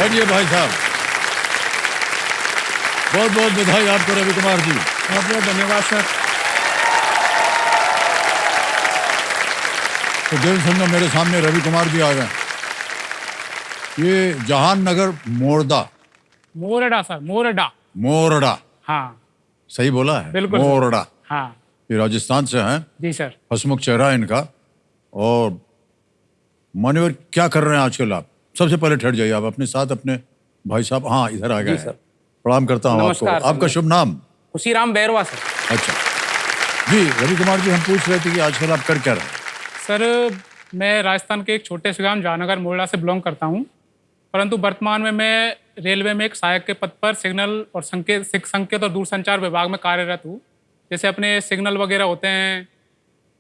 बैठिए भाई साहब, बहुत बहुत बधाई आपको रवि कुमार जी। बहुत बहुत धन्यवाद सर। तो देव सुनो, मेरे सामने रवि कुमार जी आ गए। ये जहाननगर मोरदा, मोरडा सर, मोरडा। मोरडा, हाँ सही बोला है? बिल्कुल मोरडा। हाँ ये राजस्थान से हैं। जी सर। हंसमुख चेहरा है इनका। और मान्यवर, क्या कर रहे हैं आजकल आप? सबसे पहले ठहर जाइए, आप अपने साथ अपने भाई साहब, हाँ इधर आ गए हैं। प्रणाम करता हूँ आपको। नमस्कार। आपका शुभ नाम? खुशीराम बैरवा सर। अच्छा जी, रवि कुमार जी, हम पूछ रहे थे कि आजकल आप कर क्या रहे हैं? सर मैं राजस्थान के एक छोटे से गांव जहानगर मोरडा से बिलोंग करता हूं, परंतु वर्तमान में मैं रेलवे में एक सहायक के पद पर सिग्नल और संकेत और दूरसंचार विभाग में कार्यरत हूं। जैसे अपने सिग्नल वगैरह होते हैं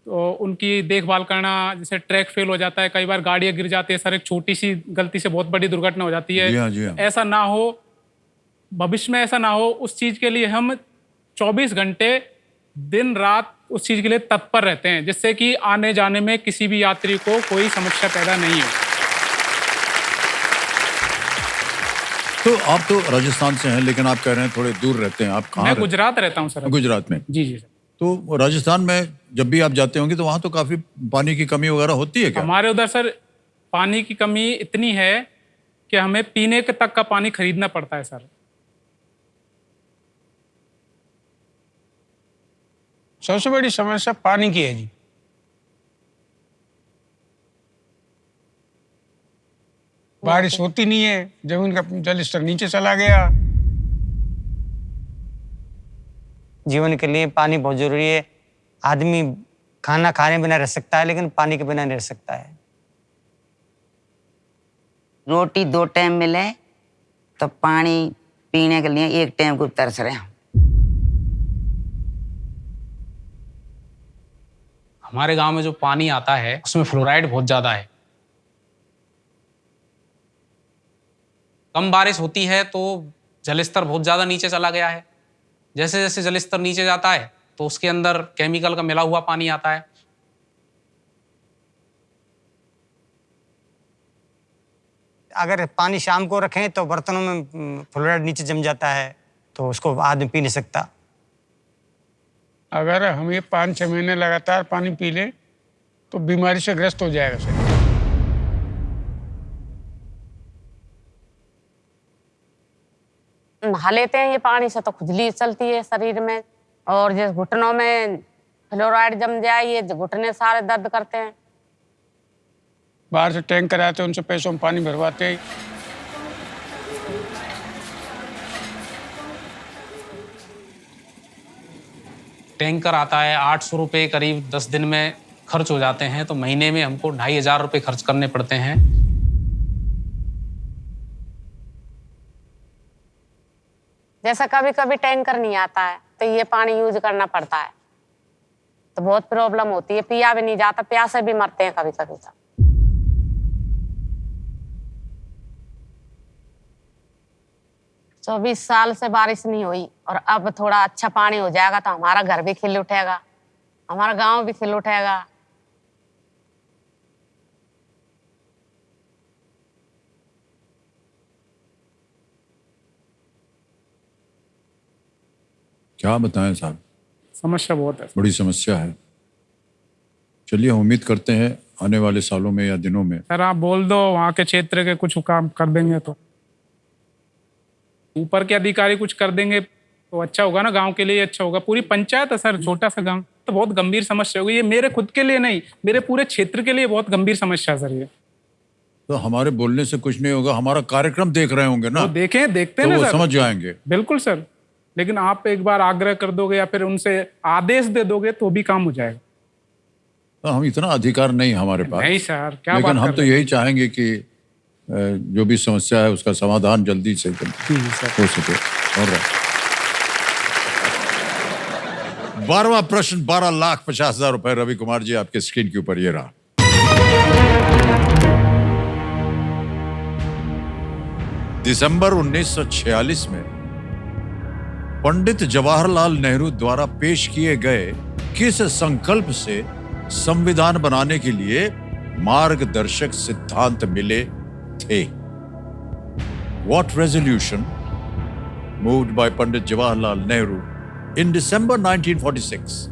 तो उनकी देखभाल करना, जैसे ट्रैक फेल हो जाता है, कई बार गाड़ियां गिर जाती है सर, एक छोटी सी गलती से बहुत बड़ी दुर्घटना हो जाती है। जी हाँ, जी हाँ। ऐसा ना हो, भविष्य में ऐसा ना हो, उस चीज़ के लिए हम 24 घंटे दिन रात उस चीज़ के लिए तत्पर रहते हैं, जिससे कि आने जाने में किसी भी यात्री को कोई समस्या पैदा नहीं हो। तो आप तो राजस्थान से हैं, लेकिन आप कह रहे हैं थोड़े दूर रहते हैं। आप कहाँ मैं रहते गुजरात रहता हूँ सर। हैं? गुजरात में। जी जी सर। तो राजस्थान में जब भी आप जाते होंगे तो वहाँ तो काफी पानी की कमी वगैरह होती है क्या? हमारे उधर सर पानी की कमी इतनी है कि हमें पीने के तक का पानी खरीदना पड़ता है सर। सबसे बड़ी समस्या पानी की है जी। बारिश होती नहीं है, जमीन का जल स्तर नीचे चला गया। जीवन के लिए पानी बहुत जरूरी है। आदमी खाना खाने बिना रह सकता है, लेकिन पानी के बिना नहीं रह सकता है। रोटी 2 टाइम मिले तो पानी पीने के लिए 1 टाइम को तरस रहे हैं। हमारे गांव में जो पानी आता है उसमें फ्लोराइड बहुत ज्यादा है। कम बारिश होती है तो जलस्तर बहुत ज्यादा नीचे चला गया है। जैसे जैसे जलस्तर नीचे जाता है तो उसके अंदर केमिकल का मिला हुआ पानी आता है। अगर पानी शाम को रखें तो बर्तनों में फ्लोराइड नीचे जम जाता है, तो उसको आदमी पी नहीं सकता। अगर हम ये 5-6 महीने लगातार पानी पी लें तो बीमारी से ग्रस्त हो जाएगा सर। नहा लेते हैं ये पानी से तो खुजली चलती है शरीर में, और जिस घुटनों में फ्लोराइड जम जाए ये घुटने सारे दर्द करते हैं। बाहर से टैंकर आते हैं, उनसे पैसों में पानी भरवाते हैं। टैंकर आता है 800 रुपये करीब 10 दिन में खर्च हो जाते हैं, तो महीने में हमको 2500 रुपये खर्च करने पड़ते हैं। जैसा कभी कभी टैंकर नहीं आता है तो ये पानी यूज करना पड़ता है, तो बहुत प्रॉब्लम होती है। पिया भी नहीं जाता, प्यासे भी मरते हैं कभी कभी तो। तो 20 साल से बारिश नहीं हुई और अब थोड़ा अच्छा पानी हो जाएगा तो हमारा घर भी खिल उठेगा, हमारा गांव भी खिल उठेगा। क्या बताएं साहब, समस्या बहुत है। बड़ी समस्या है। चलिए, हम उम्मीद करते हैं आने वाले सालों में या दिनों में। सर आप बोल दो वहाँ के क्षेत्र के कुछ काम कर देंगे तो, ऊपर के अधिकारी कुछ कर देंगे तो अच्छा होगा ना, गांव के लिए अच्छा होगा। पूरी पंचायत है सर, छोटा सा गांव, तो बहुत गंभीर समस्या होगी ये। मेरे खुद के लिए नहीं, मेरे पूरे क्षेत्र के लिए बहुत गंभीर समस्या है सर ये। तो हमारे बोलने से कुछ नहीं होगा, हमारा कार्यक्रम देख रहे होंगे ना, वो देखें, देखते तो हैं वो ना सर, समझ जाएंगे। बिल्कुल सर। लेकिन आप एक बार आग्रह कर दोगे या फिर उनसे आदेश दे दोगे तो भी काम हो जाएगा। तो हम इतना अधिकार नहीं हमारे पास। नहीं सर, क्या लेकिन बात हम कर तो रहे हैं। यही चाहेंगे कि जो भी समस्या है उसका समाधान जल्दी से जल्दी जी सर। हो सके। और 12वां प्रश्न, 12,50,000 रुपए। रवि कुमार जी, आपके स्क्रीन के ऊपर ये रहा। दिसंबर 1946 में पंडित जवाहरलाल नेहरू द्वारा पेश किए गए किस संकल्प से संविधान बनाने के लिए मार्गदर्शक सिद्धांत मिले थे? What resolution moved by Pandit Jawaharlal Nehru in December 1946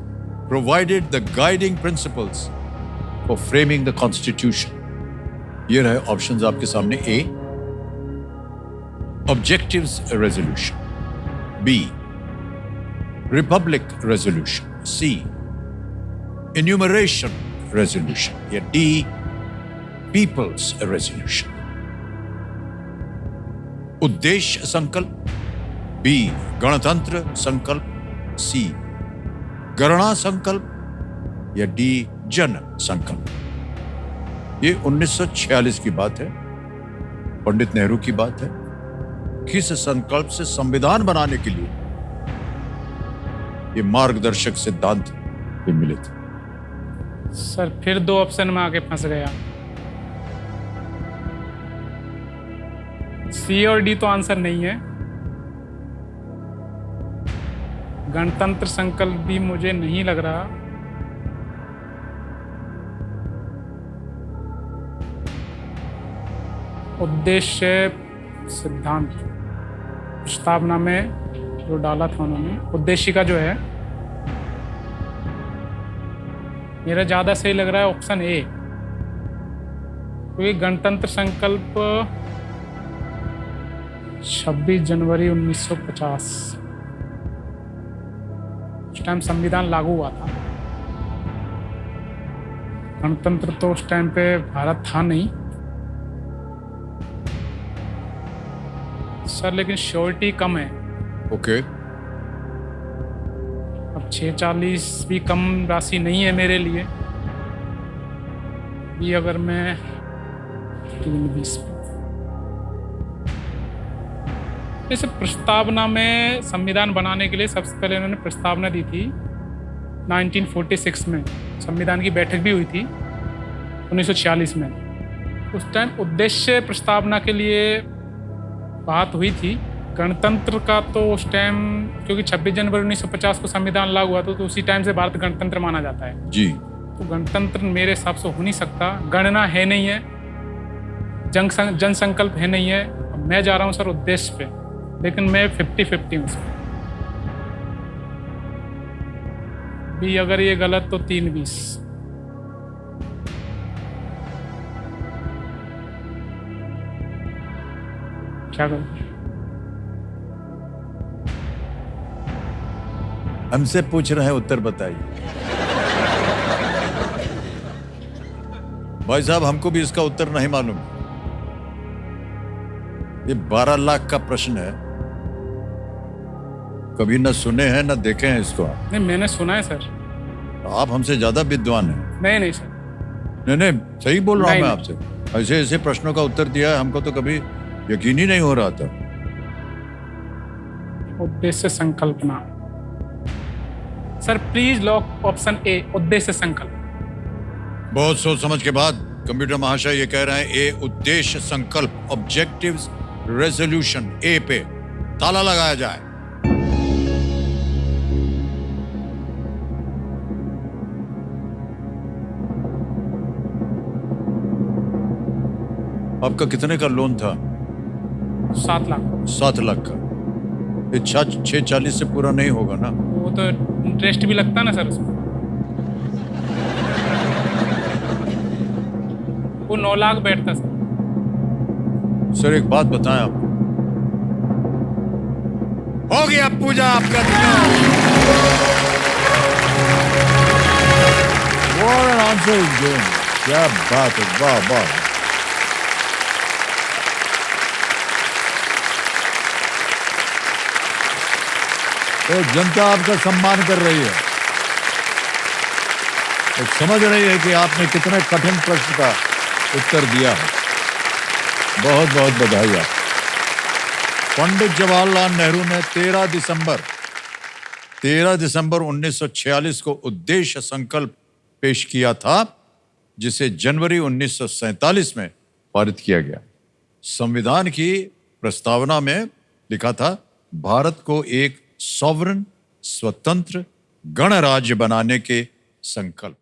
provided the guiding principles for framing the Constitution? ये रहे ऑप्शंस आपके सामने. A, Objectives Resolution. B, Republic Resolution. C, Enumeration Resolution. या D, People's Resolution. उद्देश्य संकल्प. B, गणतंत्र संकल्प. C, गणना संकल्प. या D, जन संकल्प. ये 1946 की बात है, पंडित नेहरू की बात है. किस संकल्प से संविधान बनाने के लिए ये मार्गदर्शक सिद्धांत भी मिले थे? सर फिर 2 ऑप्शन में आके फंस गया. सी और डी तो आंसर नहीं है. गणतंत्र संकल्प भी मुझे नहीं लग रहा. उद्देश्य सिद्धांत प्रस्तावना में जो डाला था उन्होंने, उद्देश्य का जो है, मेरा ज़्यादा सही लग रहा है ऑप्शन ए. क्योंकि गणतंत्र संकल्प 26 जनवरी 1950 उस टाइम संविधान लागू हुआ था. गणतंत्र तो उस टाइम पे भारत था नहीं सर, लेकिन श्योरिटी कम है. ओके. अब 640 भी कम राशि नहीं है मेरे लिए. भी अगर मैं 320 जैसे प्रस्तावना में संविधान बनाने के लिए सबसे पहले उन्होंने प्रस्तावना दी थी 1946 में. संविधान की बैठक भी हुई थी 1946 में. उस टाइम उद्देश्य प्रस्तावना के लिए बात हुई थी. गणतंत्र का तो उस टाइम, क्योंकि 26 जनवरी 1950 को संविधान लागू हुआ तो उसी टाइम से भारत गणतंत्र माना जाता है जी. तो गणतंत्र मेरे हिसाब से हो नहीं सकता. गणना है नहीं है, जन संकल्प है नहीं है. अब मैं जा रहा हूँ सर उद्देश्य पे, लेकिन मैं 50-50 हूँ. भी अगर ये गलत तो 320. क्या करूं? हमसे पूछ रहे हैं, उत्तर बताइए. भाई साहब, हमको भी इसका उत्तर नहीं मालूम. ये 12 लाख का प्रश्न है. कभी न सुने हैं न देखे हैं इसको. नहीं, मैंने सुना है सर. आप हमसे ज्यादा विद्वान हैं. नहीं सर. नहीं, सही बोल रहा हूं मैं नहीं. आपसे. ऐसे ऐसे प्रश्नों का उत्तर दिया है, हमको तो कभी यकीन ही नहीं हो रहा था. उद्देश्य संकल्पना. Sir please lock option A, उद्देश्य संकल्प. बहुत सोच समझ के बाद कंप्यूटर महाशय ये कह रहे हैं ए, उद्देश्य संकल्प, ऑब्जेक्टिव्स रेजोल्यूशन. ए पे ताला लगाया जाए. आपका कितने का लोन था? 7 लाख. 7 लाख का. ये 640 से पूरा नहीं होगा ना? वो तो इंटरेस्ट भी लगता ना सर उसमें. वो 9 लाख बैठता सर. सर एक बात बताएं आप. हो गया पूजा आपका. What an answer is doing. क्या बात है, वाह वाह. तो जनता आपका सम्मान कर रही है. तो समझ रही है कि आपने कितने कठिन प्रश्न का उत्तर दिया है. बहुत बहुत बधाई आप. पंडित जवाहरलाल नेहरू ने 13 दिसंबर 1946 को उद्देश्य संकल्प पेश किया था, जिसे जनवरी 1947 में पारित किया गया. संविधान की प्रस्तावना में लिखा था, भारत को एक सॉवरन, स्वतंत्र गणराज्य बनाने के संकल्प.